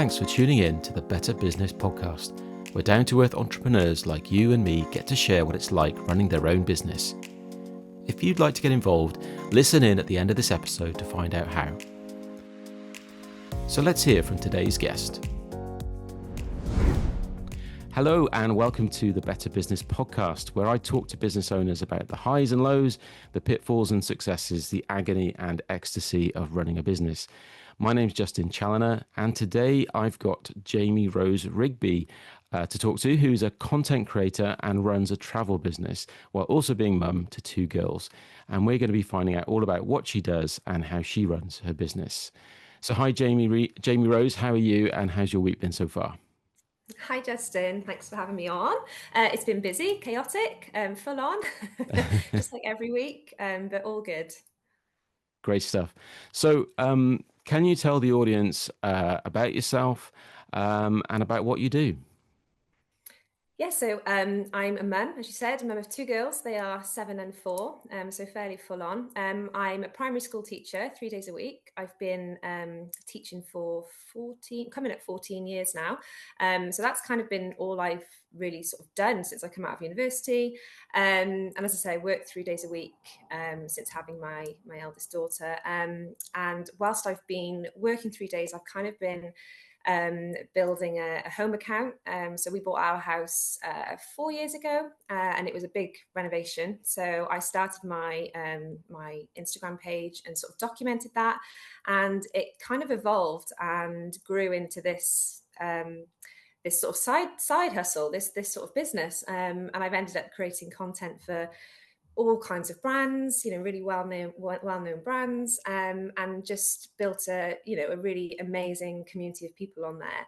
Thanks for tuning in to the Better Business Podcast, where down-to-earth entrepreneurs like you and me get to share what it's like running their own business. If you'd like to get involved, listen in at the end of this episode to find out how. So let's hear from today's guest. Hello and welcome to the Better Business Podcast, where I talk to business owners about the highs and lows, the pitfalls and successes, the agony and ecstasy of running a business. My name's Justin Challoner, and today I've got Jamie Rose Rigby to talk to, who's a content creator and runs a travel business while also being mum to two girls. And we're going to be finding out all about what she does and how she runs her business. So hi, Jamie Rose, how are you and how's your week been so far? Hi, Justin. Thanks for having me on. It's been busy, chaotic, full on, just like every week, but all good. Great stuff. So can you tell the audience about yourself and about what you do? Yeah, so I'm a mum, as you said, a mum of two girls. They are 7 and 4, so fairly full on. I'm a primary school teacher 3 days a week. I've been teaching for 14 years now. So that's kind of been all I've really sort of done since I come out of university. And as I say, I work 3 days a week since having my eldest daughter. And whilst I've been working 3 days, I've kind of been building a home account. So we bought our house 4 years ago, and it was a big renovation. So I started my my Instagram page and sort of documented that, and it kind of evolved and grew into this this sort of side hustle, this sort of business. And I've ended up creating content for all kinds of brands, really well-known brands, and just built a really amazing community of people on there.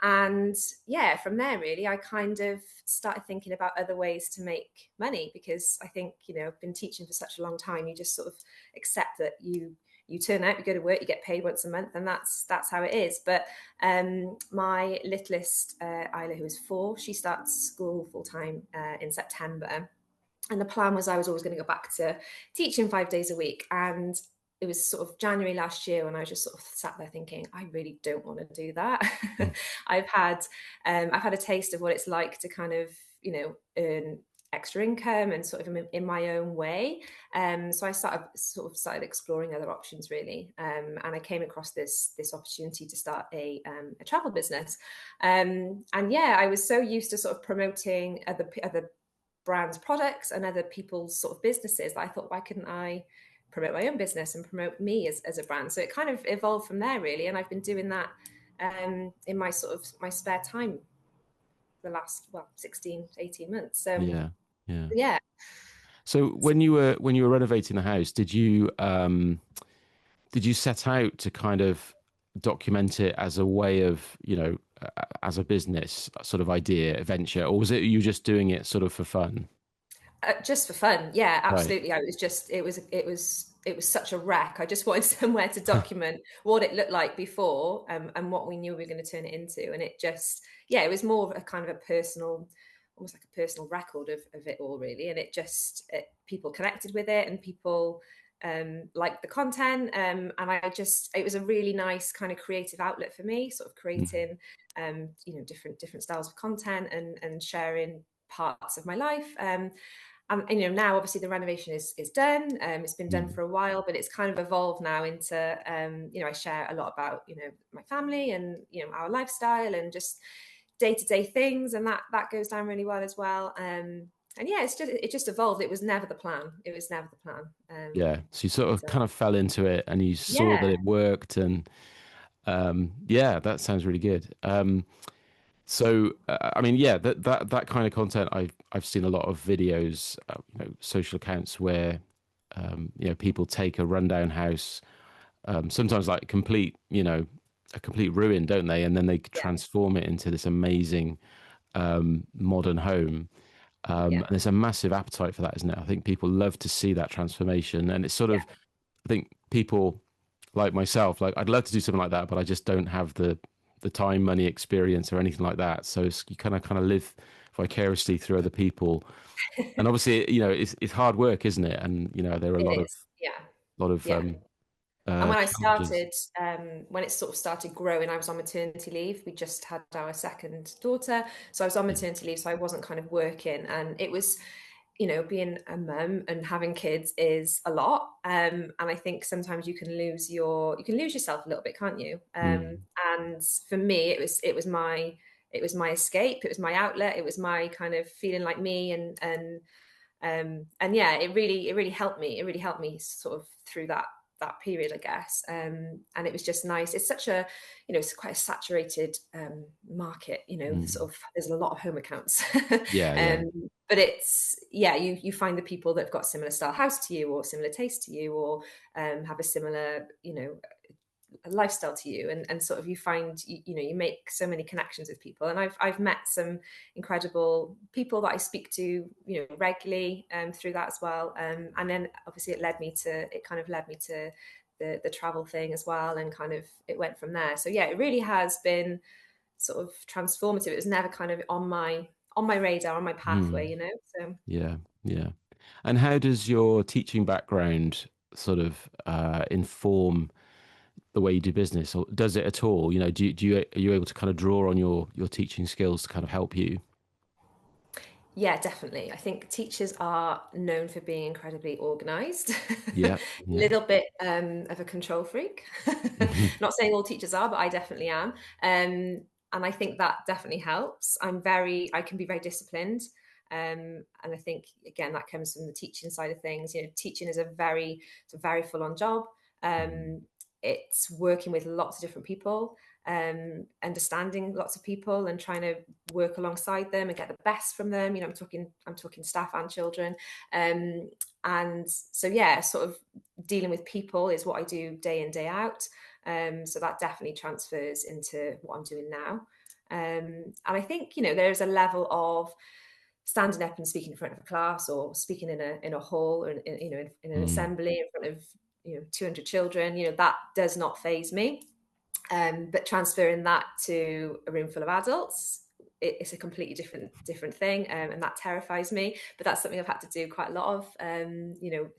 And yeah, from there really I kind of started thinking about other ways to make money, because I think I've been teaching for such a long time, you just sort of accept that you turn out, you go to work, you get paid once a month, and that's how it is. But my littlest Isla, who is 4, she starts school full-time in September. And the plan was I was always going to go back to teaching 5 days a week. And it was sort of January last year when I just sort of sat there thinking, I really don't want to do that. I've had a taste of what it's like to kind of, earn extra income and sort of in my own way. So I started exploring other options really. And I came across this opportunity to start a travel business. And yeah, I was so used to sort of promoting other brands' products and other people's sort of businesses, I thought, why couldn't I promote my own business and promote me as a brand? So it kind of evolved from there really, and I've been doing that in my sort of my spare time the last 16-18 months. So yeah. So when you were renovating the house, did you set out to kind of document it as a way of as a business sort of idea, venture, or was it you just doing it sort of for fun? Just for fun, yeah, Right. absolutely. It was such a wreck. I just wanted somewhere to document what it looked like before, and what we knew we were going to turn it into. And it just, yeah, it was more of a kind of a personal, almost like a personal record of it all, really. And people connected with it, and people liked the content. And it was a really nice kind of creative outlet for me, sort of creating, different styles of content and sharing parts of my life. And now obviously the renovation is done. It's been done for a while, but it's kind of evolved now into I share a lot about my family and our lifestyle and just day-to-day things, and that goes down really well as well. And yeah, it just evolved. It was never the plan. Yeah, so you sort of kind of fell into it and you saw that Yeah. it worked, and yeah, that sounds really good. So I mean, yeah, that kind of content, I've seen a lot of videos, social accounts where people take a rundown house, sometimes like a complete ruin, don't they? And then they transform it into this amazing modern home. And there's a massive appetite for that, isn't it? I think people love to see that transformation, and it's sort of, I think people like myself, like I'd love to do something like that, but I just don't have the time, money, experience, or anything like that. So you kind of live vicariously through other people, and obviously, it's hard work, isn't it? And there are a It lot of is. Yeah. lot of Yeah. And when I challenges? started, when it sort of started growing, I was on maternity leave. We just had our second daughter. So I was on Yeah. maternity leave, so I wasn't kind of working. And it was, being a mum and having kids is a lot. And I think sometimes you can lose yourself a little bit, can't you? Mm, And for me, it was my escape. It was my outlet. It was my kind of feeling like me. And yeah, it really helped me. It really helped me sort of through that period, I guess. And it was just nice. It's such a, it's quite a saturated market. mm. Sort of there's a lot of home accounts, Yeah, yeah. but it's yeah, you find the people that have got similar style house to you, or similar taste to you, or have a similar, a lifestyle to you, and sort of you find you make so many connections with people, and I've met some incredible people that I speak to regularly through that as well, and then obviously it kind of led me to the travel thing as well, and kind of it went from there. So yeah, it really has been sort of transformative. It was never kind of on my radar, on my Mm, pathway, so yeah, yeah. And how does your teaching background sort of inform the way you do business, or does it at all? Are you able to kind of draw on your teaching skills to kind of help you? yeah, definitely. I think teachers are known for being incredibly organized, a Yeah, yeah. little bit of a control freak. Not saying all teachers are, but I definitely am. And I think that definitely helps. I can be very disciplined. And I think, again, that comes from the teaching side of things. Teaching is it's a very full on job. Um, it's working with lots of different people, understanding lots of people and trying to work alongside them and get the best from them. I'm talking staff and children. And so yeah, sort of dealing with people is what I do day in, day out. So that definitely transfers into what I'm doing now. And I think, there's a level of standing up and speaking in front of a class, or speaking in a hall, or in an Mm, assembly in front of 200 children, that does not faze me. But transferring that to a room full of adults, it's a completely different thing, and that terrifies me. But that's something I've had to do quite a lot of,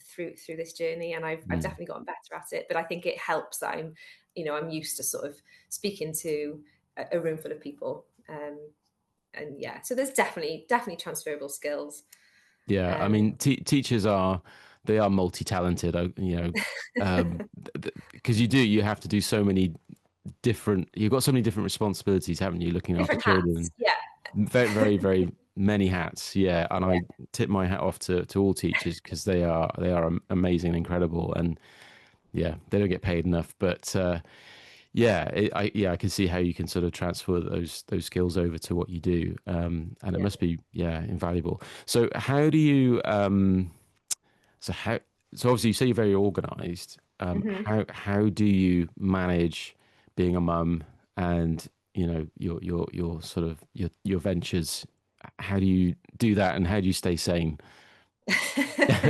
through this journey, and I've mm. definitely gotten better at it. But I think it helps that I'm used to sort of speaking to a room full of people, and yeah, so there's definitely transferable skills. Yeah, I Um, mean, teachers are they are multi-talented. Because you have to do so many different. You've got so many different responsibilities, haven't you? Looking after Different hats, children, yeah. very, very, very many hats. Yeah, and I tip my hat off to all teachers because they are amazing and incredible, and yeah, they don't get paid enough. But I can see how you can sort of transfer those skills over to what you do, and it Yeah. must be invaluable. So how do you so how so obviously you say you're very organized. Hmm. How do you manage being a mum and your sort of your ventures? How do you do that, and how do you stay sane?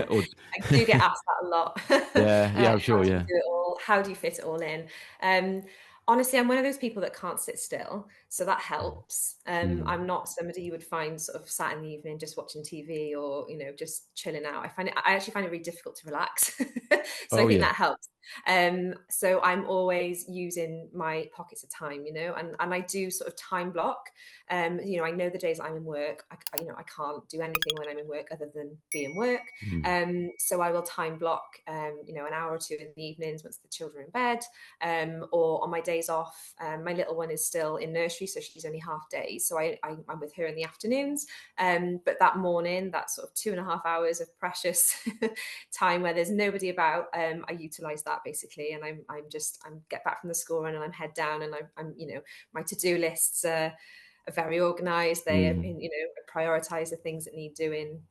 Or I do get asked that a lot. yeah, yeah, I'm How sure. do you Yeah. do it all? How do you fit it all in? Um, Honestly, I'm one of those people that can't sit still, so that helps. Mm. I'm not somebody you would find sort of sat in the evening just watching TV, or just chilling out. I actually find it really difficult to relax, so I Oh think yeah. that helps. So I'm always using my pockets of time, and I do sort of time block. I know the days I'm in work, I can't do anything when I'm in work other than be in work. Mm. So I will time block, an hour or two in the evenings once the children are in bed, or on my days off. My little one is still in nursery, so she's only half days. So I'm with her in the afternoons. But that morning, that sort of 2.5 hours of precious time where there's nobody about, I utilize that basically. And I'm get back from the school run, and I'm head down, and I'm my to-do lists are very organized. They Mm. prioritize the things that need doing,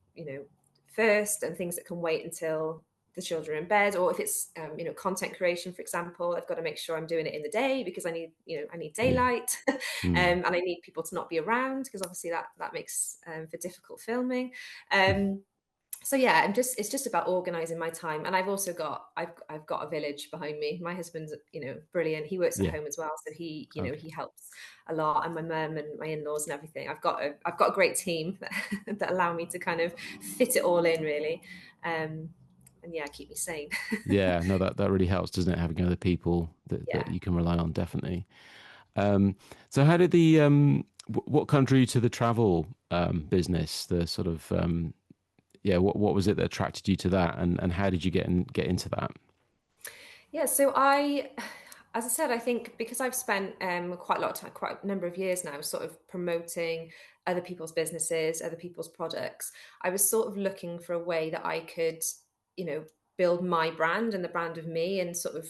first, and things that can wait until the children are in bed. Or if it's content creation, for example, I've got to make sure I'm doing it in the day, because I need Yeah. daylight. Mm. And I need people to not be around, because obviously that makes for difficult filming. So yeah, it's just about organizing my time. And I've got a village behind me. My husband's brilliant. He works at Yeah. home as well, so he Okay. he helps a lot, and my mum and my in-laws and everything. I've got a great team that allow me to kind of fit it all in, really. um and yeah, keep me sane. Yeah, no, that really helps, doesn't it? Having other people that Yeah. you can rely on, definitely. Um, so how did what kind of drew you to the travel business? The sort of yeah, what was it that attracted you to that, and how did you get into that? Yeah, so as I said, I think because I've spent quite a lot of time, quite a number of years now, sort of promoting other people's businesses, other people's products, I was sort of looking for a way that I could, you know, build my brand and the brand of me, and sort of,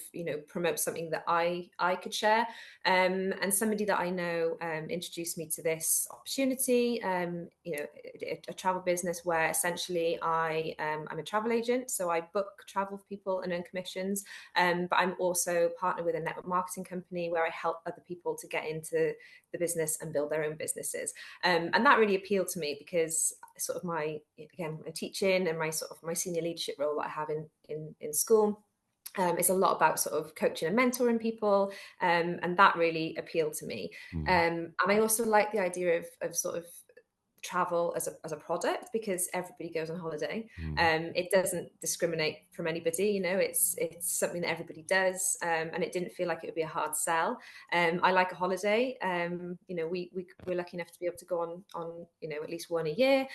promote something that I could share. And somebody that I know introduced me to this opportunity, a travel business where essentially I'm a travel agent, so I book travel for people and earn commissions. But I'm also partnered with a network marketing company where I help other people to get into the business and build their own businesses. And that really appealed to me because sort of my teaching and my senior leadership role that I have in school. It's a lot about sort of coaching and mentoring people, and that really appealed to me. Mm, And I also like the idea of sort of travel as a product, because everybody goes on holiday. mm, It doesn't discriminate from anybody, it's something that everybody does. And it didn't feel like it would be a hard sell. I like a holiday. We're lucky enough to be able to go on at least one a year.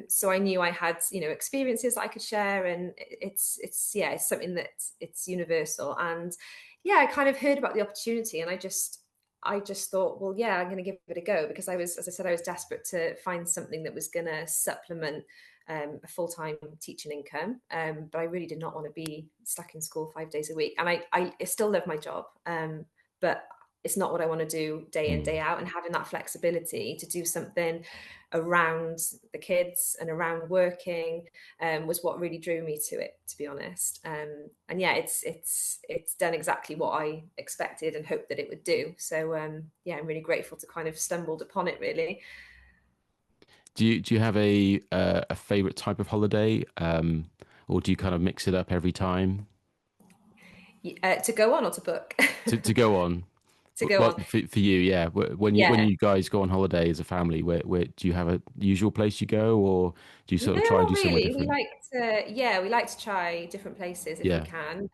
So I knew I had experiences that I could share, and it's something that it's universal. And yeah, I kind of heard about the opportunity, and I just thought, well, yeah, I'm going to give it a go, because as I said, I was desperate to find something that was going to supplement a full-time teaching income. But I really did not want to be stuck in school 5 days a week. And I still love my job, but it's not what I want to do day in, day mm. out. And having that flexibility to do something around the kids and around working was what really drew me to it, to be honest. And yeah, it's done exactly what I expected and hoped that it would do. So yeah, I'm really grateful to kind of stumbled upon it, really. Do you have a favorite type of holiday, or do you kind of mix it up every time To go on or to book? to go on? To go Well, on. for you, yeah. When Yeah. you guys go on holiday as a family, where do you have a usual place you go, or do you sort No, of try and not do somewhere really. different? We like to try different places if we Yeah, can.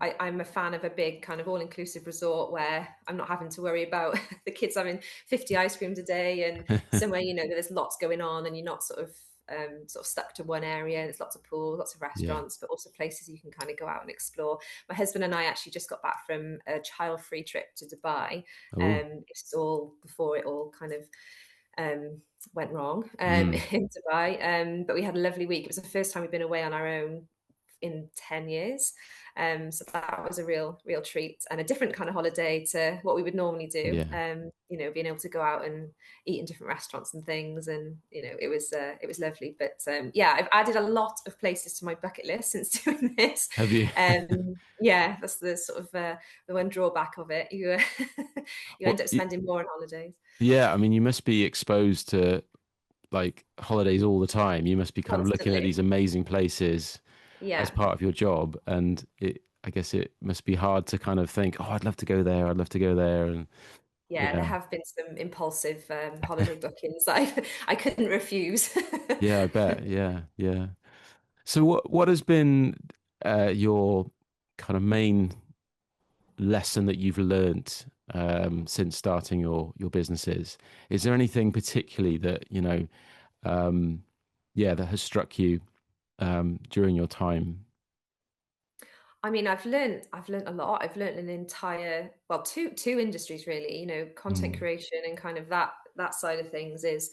I'm a fan of a big kind of all-inclusive resort where I'm not having to worry about the kids having 50 ice creams a day, and somewhere, there's lots going on, and you're not sort of stuck to one area. There's lots of pools, lots of yeah. restaurants, but also places you can kind of go out and explore. My husband and I actually just got back from a child-free trip to Dubai. Oh, It's all before it all kind of um, went wrong mm, in Dubai. But we had a lovely week. It was the first time we've been away on our own in 10 years. So that was a real treat, and a different kind of holiday to what we would normally do. yeah. Being able to go out and eat in different restaurants and things, and it was lovely. But yeah, I've added a lot of places to my bucket list since doing this. Have you? Yeah, that's the sort of the one drawback of it. You you What? end up spending more on holidays. Yeah, I mean, you must be exposed to like holidays all the time. You must be kind of looking at Constantly. these amazing places as Yeah. part of your job, and I guess it must be hard to kind of think, oh, I'd love to go there. I'd love to go there, and Yeah, there yeah, have been some impulsive holiday bookings that I couldn't refuse. yeah, I bet, yeah, yeah. So what has been your kind of main lesson that you've learned since starting your businesses? Is there anything particularly that um, yeah, that has struck you during your time? I mean, I've learned a lot. I've learned an entire, well, two industries really. Content Mm, creation and kind of that side of things is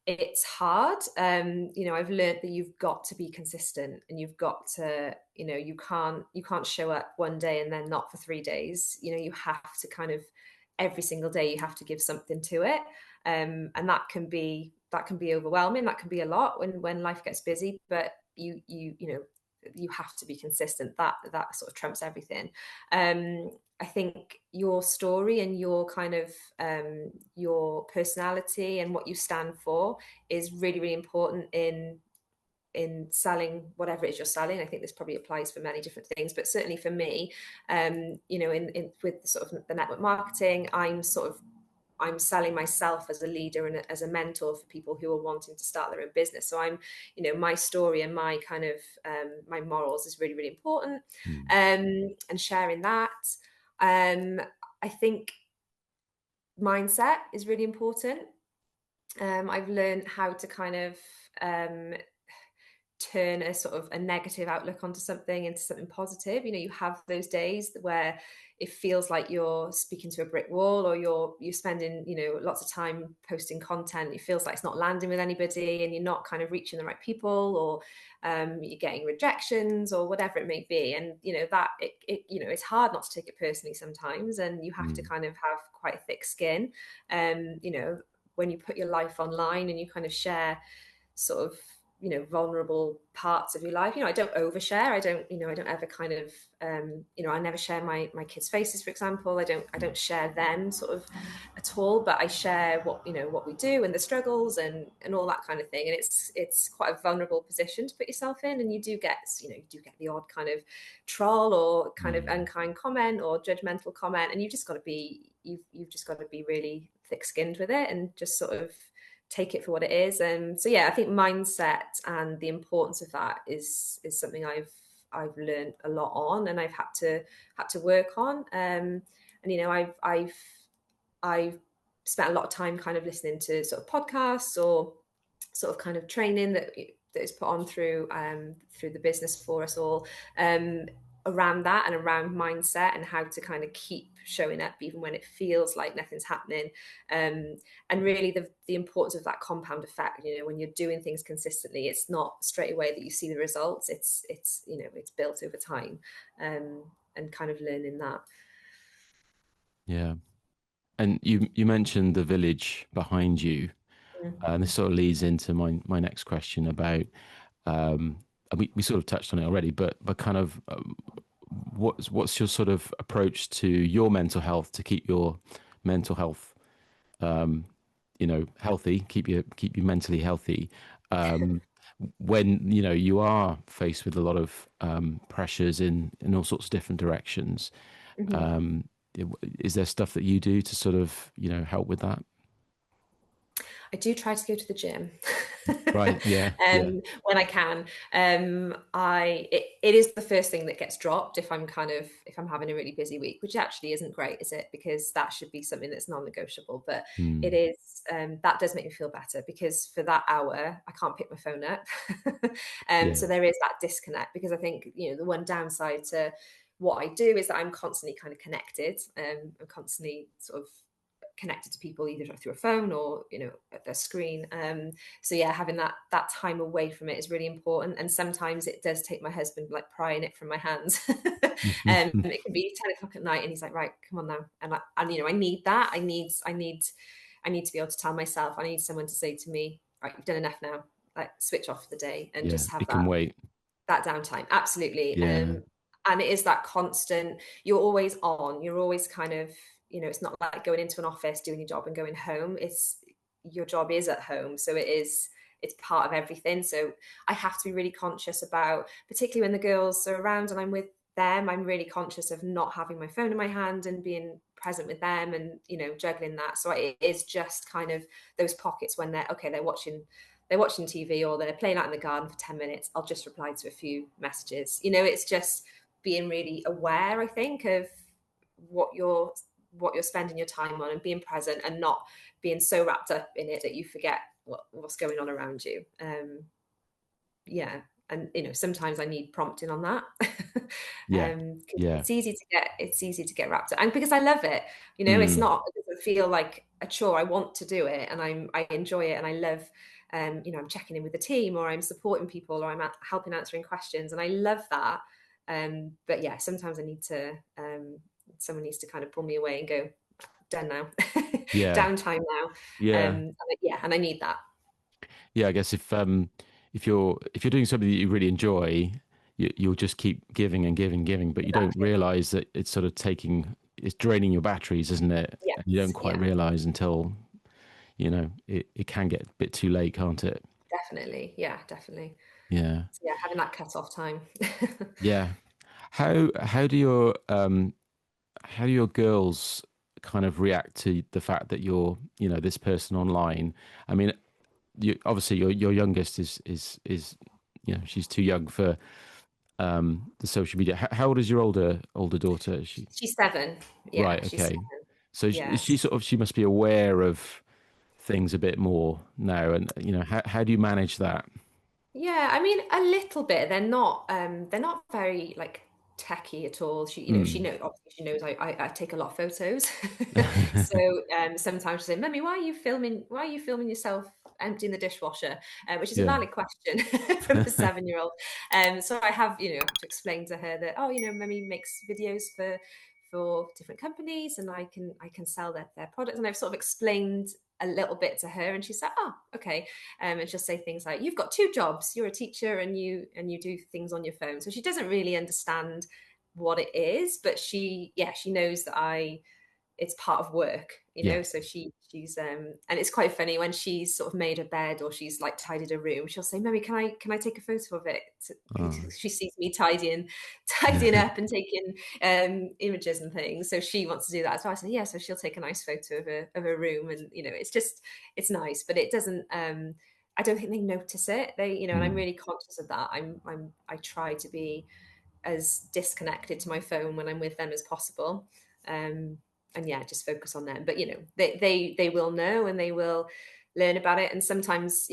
it's hard. I've learned that you've got to be consistent, and you've got to, you can't show up one day and then not for 3 days. You have to kind of every single day you have to give something to it. And that can be overwhelming. That can be a lot when life gets busy, but you have to be consistent. That sort of trumps everything. I think your story and your kind of your personality and what you stand for is really, really important in selling whatever it is you're selling. I think this probably applies for many different things, but certainly for me, in with sort of the network marketing, I'm sort of I'm selling myself as a leader and as a mentor for people who are wanting to start their own business. So I'm, my story and my kind of my morals is really, really important, Mm. and sharing that. I think mindset is really important. I've learned how to kind of um, turn a sort of a negative outlook onto something into something positive. You have those days where it feels like you're speaking to a brick wall, or you're spending lots of time posting content. It feels like it's not landing with anybody, and you're not kind of reaching the right people, or you're getting rejections or whatever it may be. And that it's hard not to take it personally sometimes, and you have to Mm. kind of have quite a thick skin. When you put your life online and you kind of share sort of vulnerable parts of your life, I don't overshare. I don't ever kind of I never share my kids' faces, for example. I don't share them sort of at all, but I share what we do and the struggles and all that kind of thing. And it's quite a vulnerable position to put yourself in, and you do get the odd kind of troll or kind of Mm. unkind comment or judgmental comment, and you've just got to be really thick-skinned with it and just sort of take it for what it is. And so yeah, I think mindset and the importance of that is something I've learned a lot on, and I've had to work on. And I've spent a lot of time kind of listening to sort of podcasts or sort of kind of training that is put on through the business for us all, around that and around mindset and how to kind of keep showing up even when it feels like nothing's happening, and really the importance of that compound effect. When you're doing things consistently, it's not straight away that you see the results. It's built over time, and kind of learning that. Yeah. And you mentioned the village behind you, Mm. and this sort of leads into my next question about and we sort of touched on it already, but kind of what's your sort of approach to your mental health to keep your mental health healthy, keep you mentally healthy, um, when you are faced with a lot of pressures in all sorts of different directions. Mhm. Um, is there stuff that you do to sort of help with that? I do try to go to the gym Right. Yeah. Yeah. when I can. It is the first thing that gets dropped if I'm having a really busy week, which actually isn't great, is it? Because that should be something that's non-negotiable. But it Hmm. is, that does make me feel better, because for that hour I can't pick my phone up. So Yeah. there is that disconnect, because I think the one downside to what I do is that I'm constantly kind of connected. I'm constantly sort of connected to people either through a phone or at their screen. So yeah, having that time away from it is really important. And sometimes it does take my husband like prying it from my hands. It can be 10 o'clock at night and he's like, right, come on now. And I need that. I need to be able to tell myself, I need someone to say to me, right, you've done enough now, like switch off for the day and Yeah. just have It can wait. that downtime. Absolutely. Yeah. And it is that constant, you're always on, you're always kind of, it's not like going into an office, doing your job and going home. It's your job is at home. So it's part of everything. So I have to be really conscious about, particularly when the girls are around and I'm with them, I'm really conscious of not having my phone in my hand and being present with them and, juggling that. So it is just kind of those pockets when they're watching TV or they're playing out in the garden for 10 minutes. I'll just reply to a few messages. It's just being really aware, I think, of what you're spending your time on and being present and not being so wrapped up in it that you forget what's going on around you. Yeah. And sometimes I need prompting on that. Yeah. 'Cause Yeah. it's easy to get wrapped up, and because I love it, Mm. it doesn't feel like a chore. I want to do it, and I enjoy it, and I love, I'm checking in with the team, or I'm supporting people, or I'm helping answering questions, and I love that. But yeah, sometimes I need to, someone needs to kind of pull me away and go, done now, Yeah. downtime now. Yeah. Yeah, and I need that. Yeah. I guess if you're doing something that you really enjoy, you'll just keep giving and giving, giving, but you don't Exactly. realize that it's sort of it's draining your batteries, isn't it? And you don't Yes. quite Yeah. realize until it can get a bit too late, can't it? Definitely. Yeah. Definitely. Yeah. So yeah, having that cut off time. Yeah. How do your girls kind of react to the fact that you're, this person online? I mean, obviously your youngest is she's too young for the social media. How old is your older daughter? Is she She's 7. Yeah, right? she's Okay, 7. so she Yes. sort of she must be aware of things a bit more now, and how do you manage that? Yeah, I mean a little bit. They're not very like techie at all. She Mm. knows, obviously she knows I take a lot of photos. So sometimes she'll say, "Mummy, why are you filming yourself emptying the dishwasher?" Which is a Yeah. valid question from a 7-year-old. So I have, to explain to her that, oh, Mummy makes videos for different companies, and I can sell their products. And I've sort of explained a little bit to her, and she's like, "Oh, okay." And she'll say things like, "You've got 2 jobs. You're a teacher, and you do things on your phone." So she doesn't really understand what it is, but she knows that it's part of work, Yeah. so she's and it's quite funny when she's sort of made a bed or she's like tidied a room. She'll say, "Mummy, can I take a photo of it?" Oh. She sees me tidying up and taking images and things, so she wants to do that. So I said, yeah. So she'll take a nice photo of her room, and it's nice, but it doesn't I don't think they notice it. And I'm Mm. really conscious of that. I try to be as disconnected to my phone when I'm with them as possible. Um, and yeah, just focus on them. But they will know, and they will learn about it. And sometimes,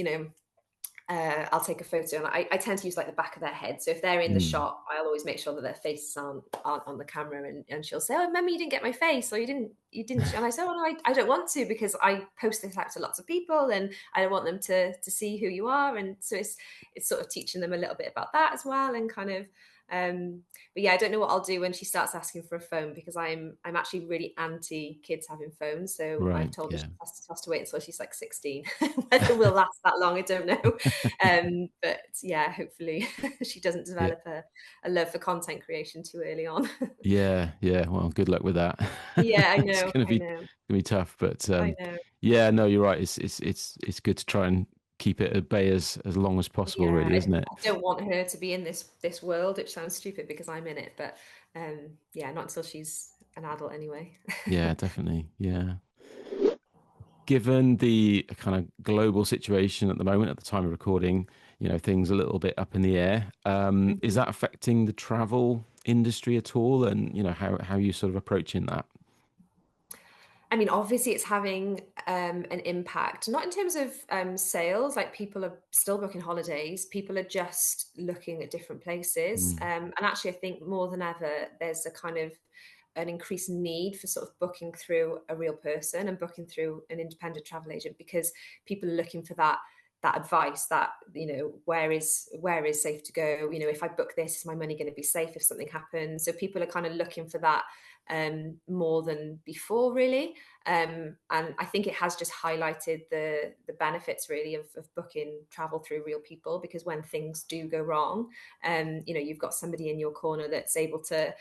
I'll take a photo, and I tend to use like the back of their head. So if they're in the Mm. shot, I'll always make sure that their faces aren't on the camera. And she'll say, "Oh, Mummy, you didn't get my face, or you didn't." And I say, "Oh no, I don't want to, because I post this out to lots of people, and I don't want them to see who you are." And so it's sort of teaching them a little bit about that as well, and kind of. But yeah, I don't know what I'll do when she starts asking for a phone, because I'm actually really anti kids having phones. So I've Right. told her she Yeah. has to wait until she's like 16. Whether we'll last that long, I don't know. But yeah, hopefully she doesn't Yeah. develop a love for content creation too early on. Yeah. Yeah. Well, good luck with that. Yeah, I It's know, gonna I be know, tough, but I know. yeah, no, you're right. It's good to try and keep it at bay as long as possible, Yeah, really, isn't it? I don't want her to be in this world, which sounds stupid because I'm in it, but yeah, not until she's an adult anyway. Yeah, definitely. Yeah. Given the kind of global situation at the moment, at the time of recording, things a little bit up in the air. Is Mhm. that affecting the travel industry at all? And how are you sort of approaching that? I mean, obviously, it's having an impact, not in terms of sales, like people are still booking holidays, people are just looking at different places. Mm. And actually, I think more than ever, there's a kind of an increased need for sort of booking through a real person and booking through an independent travel agent, because people are looking for that advice, that where is safe to go, if I book this, is my money going to be safe if something happens? So people are kind of looking for that more than before, really. And I think it has just highlighted the benefits, really, of booking travel through real people, because when things do go wrong, you've got somebody in your corner that's able to,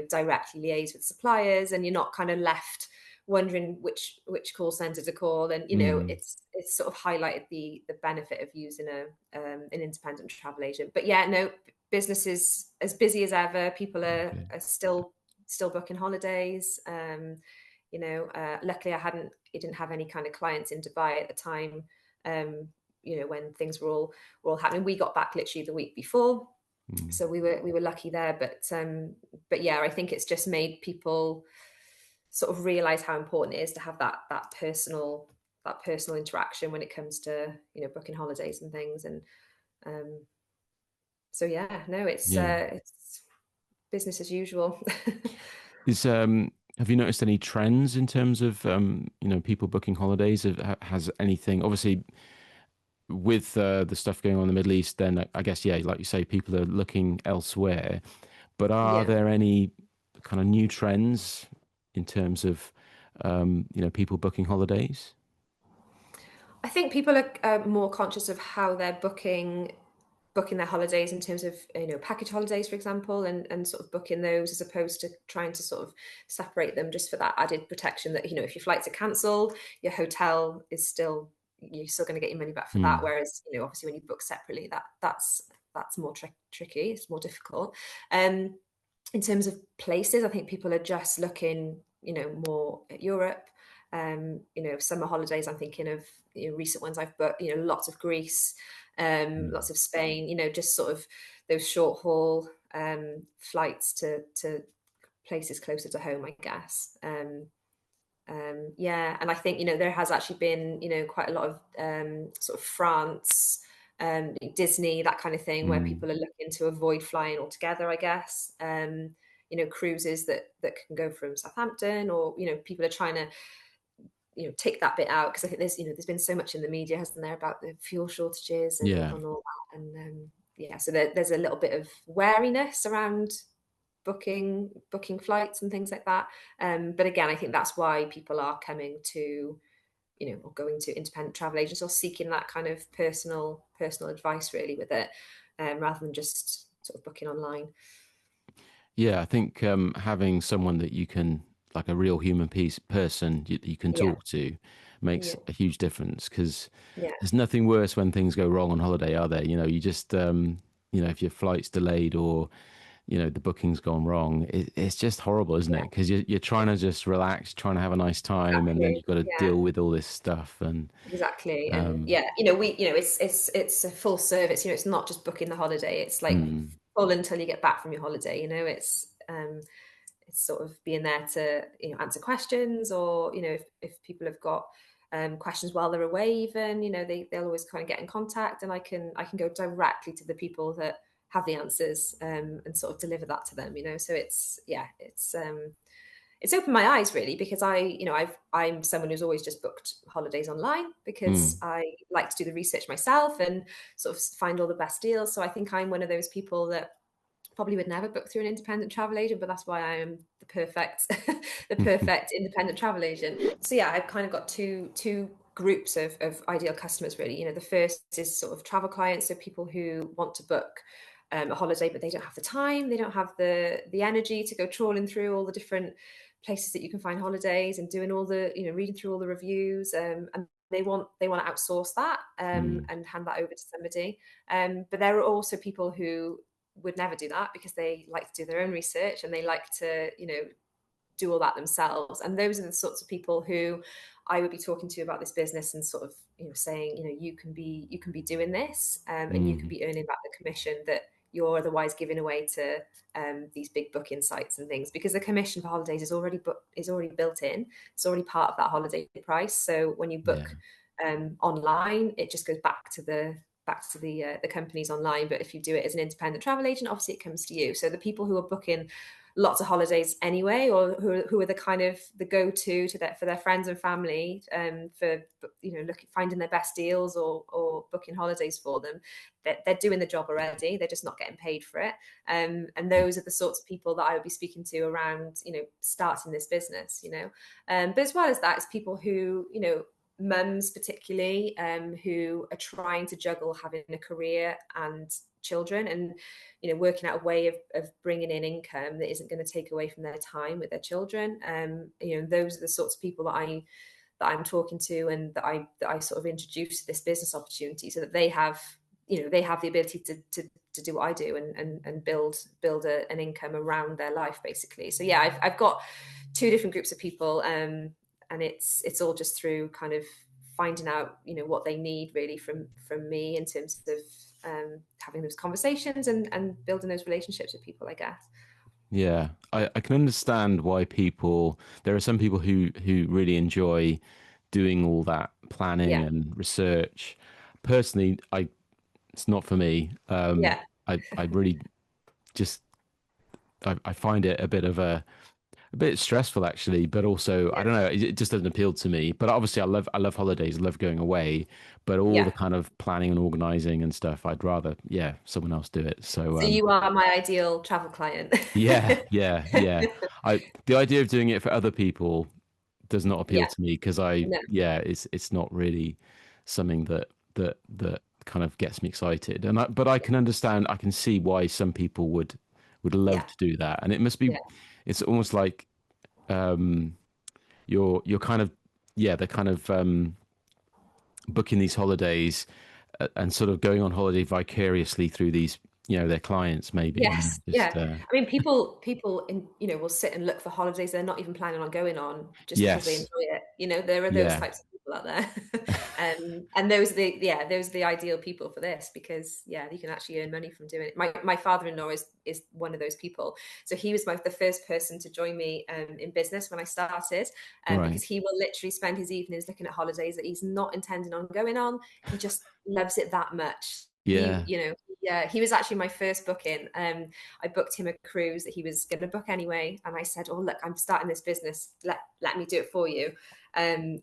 directly liaise with suppliers, and you're not kind of left wondering which call center to call. And Mm. it's sort of highlighted the benefit of using an independent travel agent. But yeah, no, business is as busy as ever. People Okay. are still booking holidays. Luckily I didn't have any kind of clients in Dubai at the time. When things were all happening, we got back literally the week before, Mm. so we were lucky there. But yeah, I think it's just made people sort of realize how important it is to have that personal interaction when it comes to booking holidays and things. And um, so yeah, no, Yeah. it's business as usual. Is Have you noticed any trends in terms of people booking holidays? Has anything, obviously, with the stuff going on in the Middle East, then I guess, yeah, like you say, people are looking elsewhere. But are Yeah, there any kind of new trends in terms of people booking holidays? I think people are more conscious of how they're booking their holidays, in terms of package holidays, for example, and sort of booking those, as opposed to trying to sort of separate them, just for that added protection that if your flights are cancelled, your hotel is still, you're still going to get your money back for that. Mm. Whereas obviously when you book separately, that's more tricky, it's more difficult. In terms of places, I think people are just looking more Europe. Summer holidays, I'm thinking of, recent ones I've booked, lots of Greece, Mm. lots of Spain, just sort of those short haul flights to places closer to home, I guess. Yeah, and I think there has actually been quite a lot of sort of France, Disney, that kind of thing, where Mm. people are looking to avoid flying altogether, I guess. Cruises that can go from Southampton, or people are trying to take that bit out, because I think there's been so much in the media, hasn't there, about the fuel shortages Yeah. and all that, and yeah, so there's a little bit of wariness around booking flights and things like that. But again, I think that's why people are coming to, or going to independent travel agents, or seeking that kind of personal advice really with it, rather than just sort of booking online. Yeah, I think having someone that you can, like a real human person you can Yeah, talk to, makes yeah, a huge difference. Because yeah, there's nothing worse when things go wrong on holiday, are there? You just, if your flight's delayed, or the booking's gone wrong, it's just horrible, isn't it? yeah, Because you're trying to just relax, trying to have a nice time, and then exactly. you've got to Yeah, deal with all this stuff. And exactly. And um, yeah, it's a full service. It's not just booking the holiday. It's like mm, full until you get back from your holiday. It's sort of being there to answer questions, or if people have got questions while they're away, even they'll always kind of get in contact, and I can go directly to the people that have the answers, and sort of deliver that to them. So it's opened my eyes really, because I'm someone who's always just booked holidays online, because mm, I like to do the research myself and sort of find all the best deals. So I think I'm one of those people that probably would never book through an independent travel agent, but that's why I am the perfect the perfect independent travel agent. So yeah, I've kind of got two groups of ideal customers really. The first is sort of travel clients, so people who want to book a holiday, but they don't have the time, they don't have the energy to go trawling through all the different places that you can find holidays, and doing all the reading through all the reviews, and they want to outsource that, mm, and hand that over to somebody. But there are also people who would never do that, because they like to do their own research, and they like to do all that themselves. And those are the sorts of people who I would be talking to about this business, and sort of saying, you can be doing this, and you can mm, be earning back the commission that you're otherwise giving away to these big booking sites and things, because the commission for holidays is already built in. It's already part of that holiday price. So when you yeah, book online, it just goes back to the companies online. But if you do it as an independent travel agent, obviously it comes to you. So the people who are booking lots of holidays anyway, or who are the kind of the go-to for their friends and family, for finding their best deals, or booking holidays for them, they're doing the job already, they're just not getting paid for it. And those are the sorts of people that I would be speaking to around starting this business. But as well as that, it's people who mums particularly, who are trying to juggle having a career and children, and working out a way of bringing in income that isn't going to take away from their time with their children. Those are the sorts of people that I'm talking to, and that I sort of introduce to this business opportunity, so that they have the ability to do what I do, and build an income around their life, basically. So yeah, I've got two different groups of people, and it's all just through kind of finding out what they need really from me, in terms of having those conversations, and building those relationships with people, I guess. yeah. I can understand why there are some people who really enjoy doing all that planning Yeah, and research. Personally, it's not for me. yeah, I really just, I find it a bit stressful actually, but also I yeah, don't know, it just doesn't appeal to me. But obviously, I love holidays, I love going away, but all the yeah. kind of planning and organizing and stuff, I'd rather, yeah, someone else do it. So So you are my ideal travel client. yeah, yeah, yeah. The idea of doing it for other people does not appeal Yeah, to me, because no, yeah, it's not really something that kind of gets me excited. But I can understand, I can see why some people would love yeah, to do that, and it must be, yeah, it's almost like um you're kind of, yeah, they're kind of booking these holidays, and sort of going on holiday vicariously through their clients maybe, Yes, just yeah. I mean, people in, will sit and look for holidays they're not even planning on going on just because they enjoy yes, it. There are those yeah, types of people out there. And those are the ideal people for this, because you can actually earn money from doing it. My father-in-law is one of those people. So he was the first person to join me in business when I started, right, because he will literally spend his evenings looking at holidays that he's not intending on going on. He just loves it that much. yeah, Yeah, he was actually my first booking. I booked him a cruise that he was going to book anyway, and I said, "Oh, look, I'm starting this business. Let me do it for you."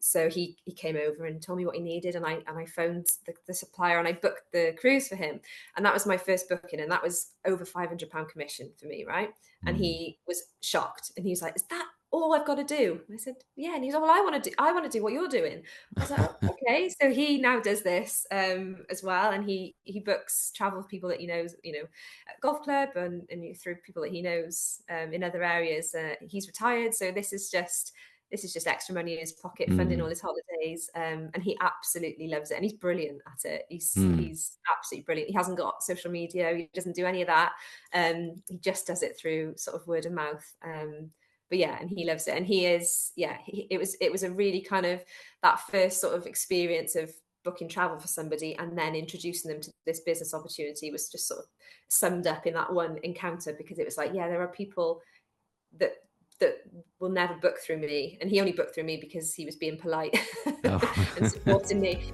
So he came over and told me what he needed, and I phoned the supplier and I booked the cruise for him, and that was my first booking, and that was over £500 commission for me, right? And mm, he was shocked, and he was like, "Is that all I've got to do?" And I said, "Yeah." And he's like, "Well, I want to do what you're doing." I was like, "Oh, okay." So he now does this as well, and he books travel for people that he knows, at golf club, and through people that he knows in other areas. He's retired, so this is just extra money in his pocket, funding all mm, his holidays, and he absolutely loves it, and he's brilliant at it. He's mm, he's absolutely brilliant. He hasn't got social media, he doesn't do any of that. He just does it through sort of word of mouth. But yeah, and he loves it, and he is, it was a really kind of that first sort of experience of booking travel for somebody and then introducing them to this business opportunity was just sort of summed up in that one encounter, because it was like, yeah, there are people that will never book through me, and he only booked through me because he was being polite and oh. supporting me.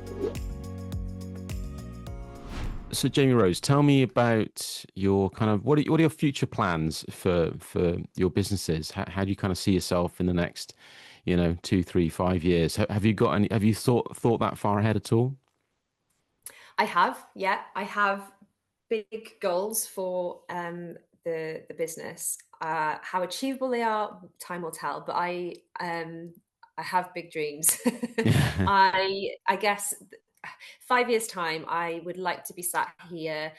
So Jamie Rose, tell me about your kind of what are your future plans for your businesses? How do you kind of see yourself in the next, 2, 3, 5 years? Have you got any? Have you thought that far ahead at all? I have big goals for the business. How achievable they are, time will tell. But I have big dreams. I guess 5 years time, I would like to be sat here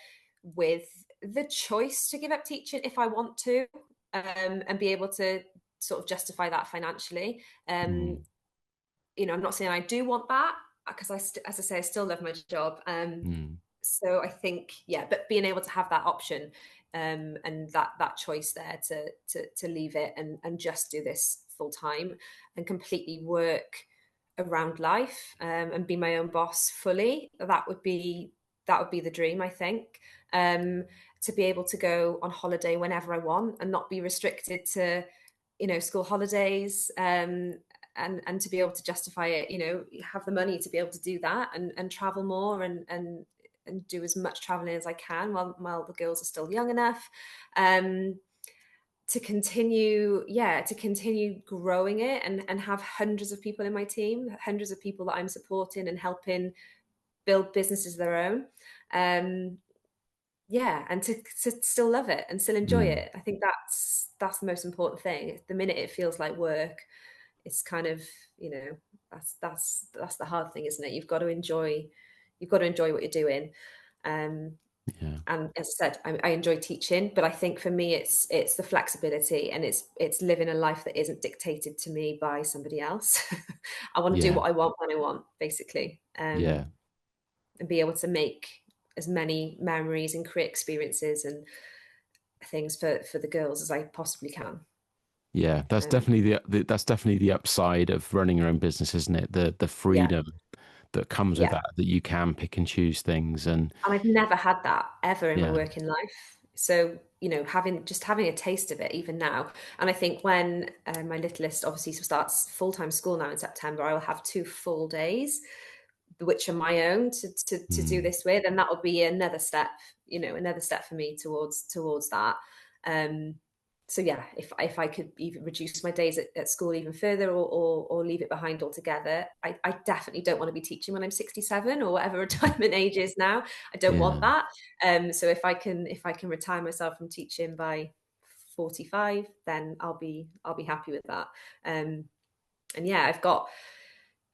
with the choice to give up teaching if I want to, and be able to sort of justify that financially. Mm, I'm not saying I do want that, because as I say, I still love my job. mm, So I think, yeah, but being able to have that option, and that choice there to leave it and just do this full time and completely work around life, and be my own boss fully, that would be the dream, I think. To be able to go on holiday whenever I want and not be restricted to school holidays, and to be able to justify it, have the money to be able to do that, and travel more, and do as much traveling as I can while the girls are still young enough, um, to continue growing it, and have hundreds of people in my team, hundreds of people that I'm supporting and helping build businesses of their own. Um, and to still love it and still enjoy mm. it. I think that's the most important thing. The minute it feels like work, it's kind of, that's the hard thing, isn't it? You've got to enjoy what you're doing. um Yeah, and as I said, I enjoy teaching, but I think for me it's the flexibility, and it's living a life that isn't dictated to me by somebody else. I want to do yeah, what I want when I want, basically, yeah, and be able to make as many memories and create experiences and things for the girls as I possibly can. yeah. That's um definitely that's definitely the upside of running your own business, isn't it? The yeah, freedom that comes with yeah. that you can pick and choose things, and And I've never had that ever in my yeah, working life. So, having a taste of it even now. And I think when my littlest obviously starts full-time school now in September, I will have 2 full days, which are my own to do mm, this with. And that will be another step for me towards that. Um, so yeah, if I could even reduce my days at school even further, or leave it behind altogether, I definitely don't want to be teaching when I'm 67 or whatever retirement age is now. I don't want yeah, that. So if I can retire myself from teaching by 45, then I'll be happy with that. And yeah, I've got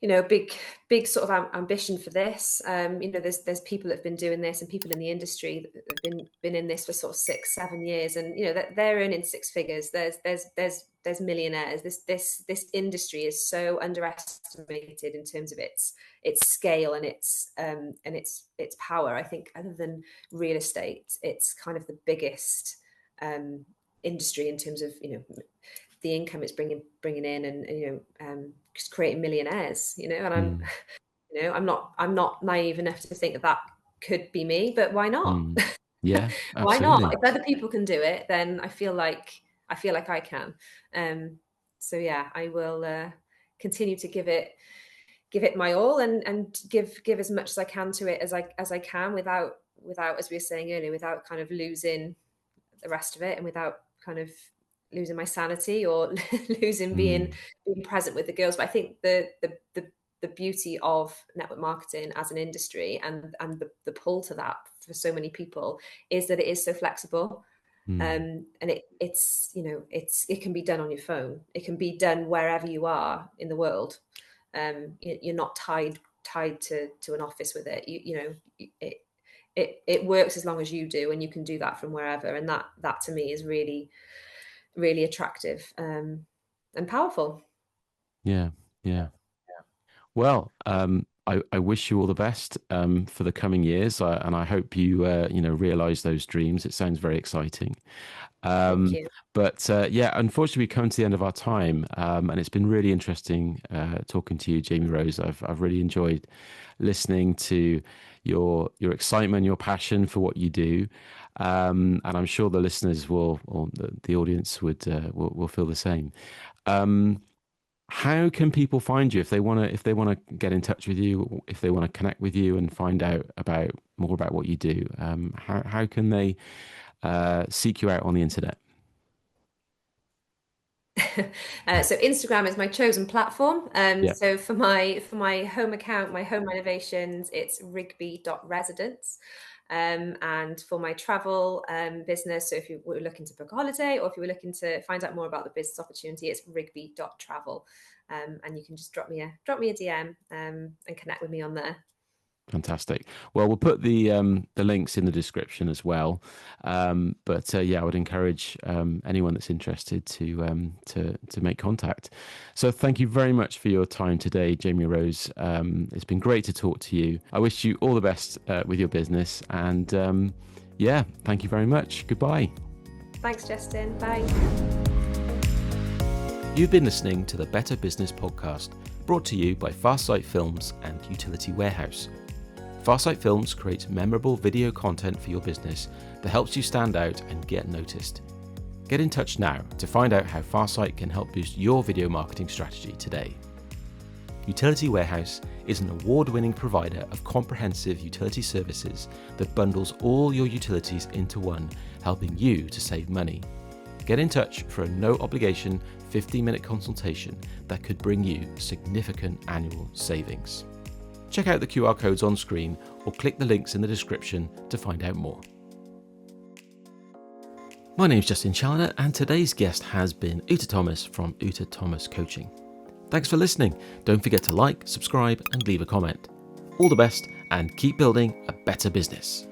big sort of ambition for this. There's people that have been doing this, and people in the industry that have been in this for sort of 6-7 years, and that they're earning six figures. There's there's millionaires. This industry is so underestimated in terms of its scale and its power. I think other than real estate, it's kind of the biggest industry in terms of, you know, the income it's bringing in, and you know, just creating millionaires. You know, and Mm. you know, I'm not naive enough to think that that could be me, but why not? Mm. Yeah, Why not? absolutely. If other people can do it, then I feel like I can. So yeah, I will continue to give it my all, and give as much as I can to it as I can, without, as we were saying earlier, without kind of losing the rest of it, and without kind of losing my sanity, or losing Mm. being present with the girls. But I think the beauty of network marketing as an industry, and the pull to that for so many people, is that it is so flexible. Mm. And it's, you know, it can be done on your phone. It can be done wherever you are in the world. You're not tied to an office with it. You know, it works as long as you do, and you can do that from wherever. And that to me is really, really attractive, and powerful. Yeah, yeah. Well, I wish you all the best for the coming years, and I hope you you know, realize those dreams. It sounds very exciting. Thank Um, you. but yeah, unfortunately, we've come to the end of our time, and it's been really interesting talking to you, Jamie Rose. I've really enjoyed listening to your excitement, your passion for what you do, and I'm sure the listeners will, or the audience will feel the same. Um, how can people find you if they want to get in touch with you, if they want to connect with you and find out about more about what you do? How can they seek you out on the internet? So Instagram is my chosen platform. Yeah, So for my home account, my home renovations, it's rigby.residence. And for my travel business, so if you were looking to book a holiday, or if you were looking to find out more about the business opportunity, it's rigby.travel. And you can just drop me a DM, and connect with me on there. fantastic. Well, we'll put the links in the description as well. But yeah, I would encourage anyone that's interested to make contact. So thank you very much for your time today, Jamie Rose. It's been great to talk to you. I wish you all the best with your business, and yeah, thank you very much. Goodbye. Thanks, Justin. Bye. You've been listening to the Better Business Podcast, brought to you by Farsight Films and Utility Warehouse. Farsight Films creates memorable video content for your business that helps you stand out and get noticed. Get in touch now to find out how Farsight can help boost your video marketing strategy today. Utility Warehouse is an award-winning provider of comprehensive utility services that bundles all your utilities into one, helping you to save money. Get in touch for a no-obligation 15-minute consultation that could bring you significant annual savings. Check out the QR codes on screen or click the links in the description to find out more. My name's Justin Challoner, and today's guest has been Uta Thomas from Uta Thomas Coaching. Thanks for listening. Don't forget to like, subscribe, and leave a comment. All the best, and keep building a better business.